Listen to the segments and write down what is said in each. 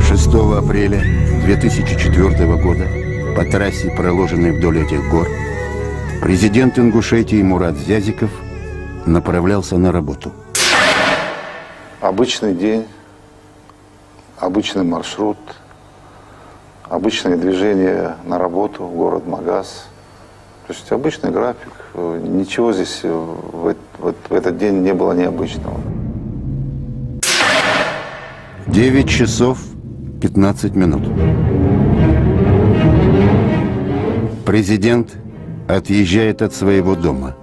6 апреля 2004 года по трассе, проложенной вдоль этих гор, президент Ингушетии Мурат Зязиков направлялся на работу. Обычный день, обычный маршрут, обычное движение на работу в город Магаз. То есть обычный график. Ничего здесь в этот день не было необычного. 9 часов 15 минут. Президент отъезжает от своего дома.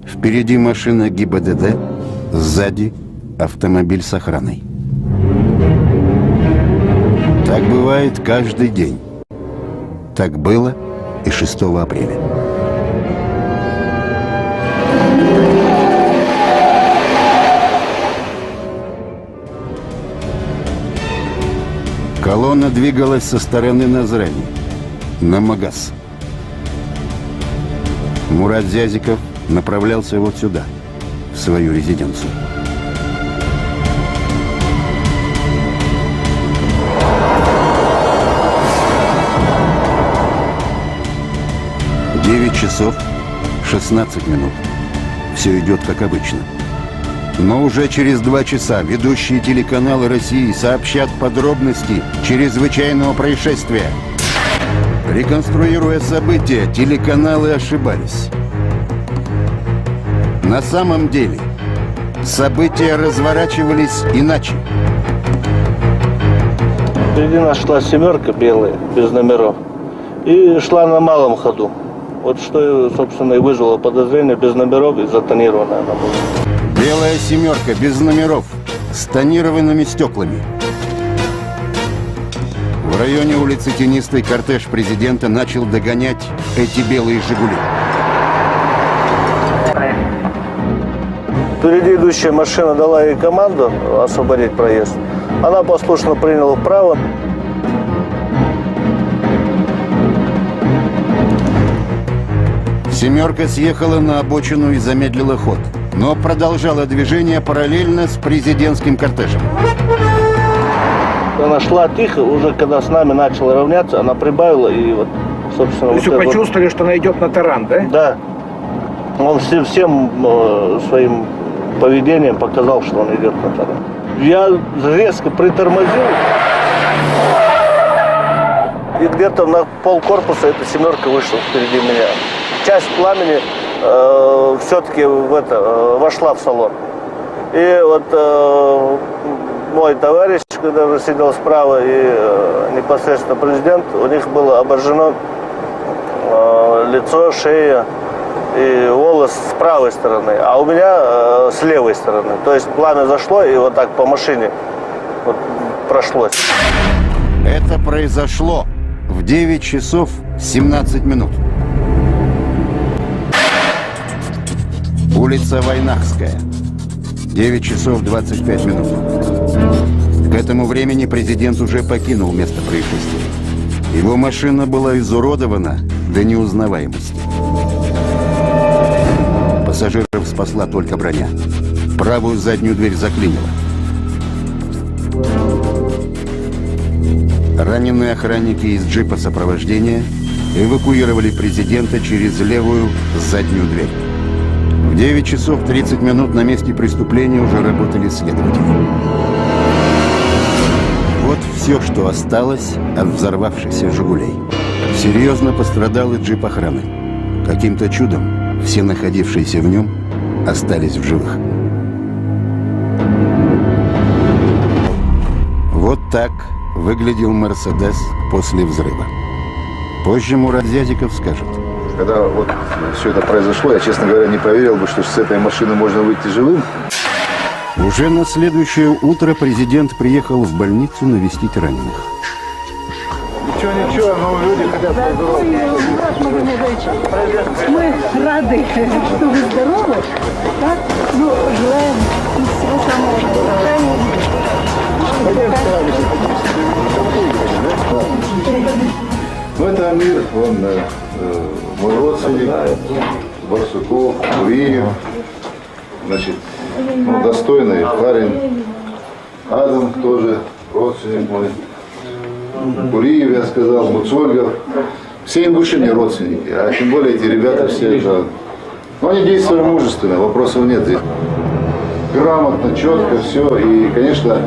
Впереди машина ГИБДД, сзади автомобиль с охраной. Так бывает каждый день. Так было и 6 апреля. Колонна двигалась со стороны Назрани на Магаз. Мурат Зязиков направлялся вот сюда, в свою резиденцию. Часов 16 минут. Все идет как обычно. Но уже через 2 часа ведущие телеканалы России сообщат подробности чрезвычайного происшествия. Реконструируя события, телеканалы ошибались. На самом деле события разворачивались иначе. Впереди нас шла «семерка» белая, без номеров. И шла на малом ходу. Вот что, собственно, и вызвало подозрение, без номеров и затонированная она была. Белая «семерка» без номеров, с тонированными стеклами. В районе улицы Тенистой кортеж президента начал догонять эти белые «Жигули». Впереди идущая машина дала ей команду освободить проезд. Она послушно приняла вправо. «Семерка» съехала на обочину и замедлила ход, но продолжала движение параллельно с президентским кортежем. Она шла тихо, уже когда с нами начала равняться, она прибавила и вот, собственно... То есть вы почувствовали, что она идет на таран, да? Да. Он всем своим поведением показал, что он идет на таран. Я резко притормозил. И где-то на полкорпуса эта «семерка» вышла впереди меня. Часть пламени все-таки вошла в салон. И вот мой товарищ, который сидел справа, и непосредственно президент, у них было обожжено лицо, шея и волос с правой стороны, а у меня с левой стороны. То есть пламя зашло и вот так по машине вот прошлось. Это произошло в 9 часов 17 минут. Улица Войнахская. 9 часов 25 минут. К этому времени президент уже покинул место происшествия. Его машина была изуродована до неузнаваемости. Пассажиров спасла только броня. Правую заднюю дверь заклинило. Раненые охранники из джипа сопровождения эвакуировали президента через левую заднюю дверь. В 9 часов 30 минут на месте преступления уже работали следователи. Вот все, что осталось от взорвавшихся «Жигулей». Серьезно пострадал и джип охраны. Каким-то чудом все находившиеся в нем остались в живых. Вот так выглядел «Мерседес» после взрыва. Позже Мурат Зязиков скажет. Когда вот все это произошло, я, честно говоря, не поверил бы, что с этой машины можно выйти живым. Уже на следующее утро президент приехал в больницу навестить раненых. Ничего, но люди хотят поздороваться. Мы рады, что вы здоровы. Так? Ну, желаем всего самого Ну, это Амир, он мой родственник, Барсуков, Уриев, значит, достойный парень. Адам тоже родственник мой. Буриев, я сказал, Муцольгов. Все ингуши мне родственники, а тем более эти ребята все. Да. Но они действовали мужественно, вопросов нет здесь. Грамотно, четко, все. И, конечно,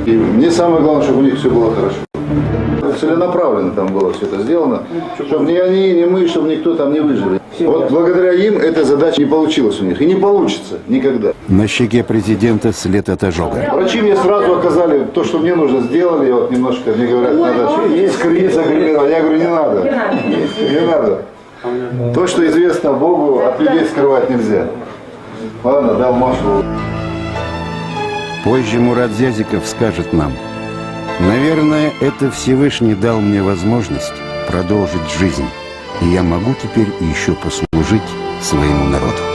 и мне самое главное, чтобы у них все было хорошо. Целенаправленно там было все это сделано, чтобы ни они, ни мы, чтобы никто там не выжили. Вот благодаря им эта задача не получилась у них и не получится никогда. На щеке президента след от ожога. Врачи мне сразу оказали то, что мне нужно, сделали. Вот немножко мне говорят, надо скрыть, загримировать. Я говорю, не надо. Не надо. То, что известно Богу, от людей скрывать нельзя. Ладно, дал Машу. Позже Мурат Зязиков скажет нам: наверное, это Всевышний дал мне возможность продолжить жизнь, и я могу теперь еще послужить своему народу.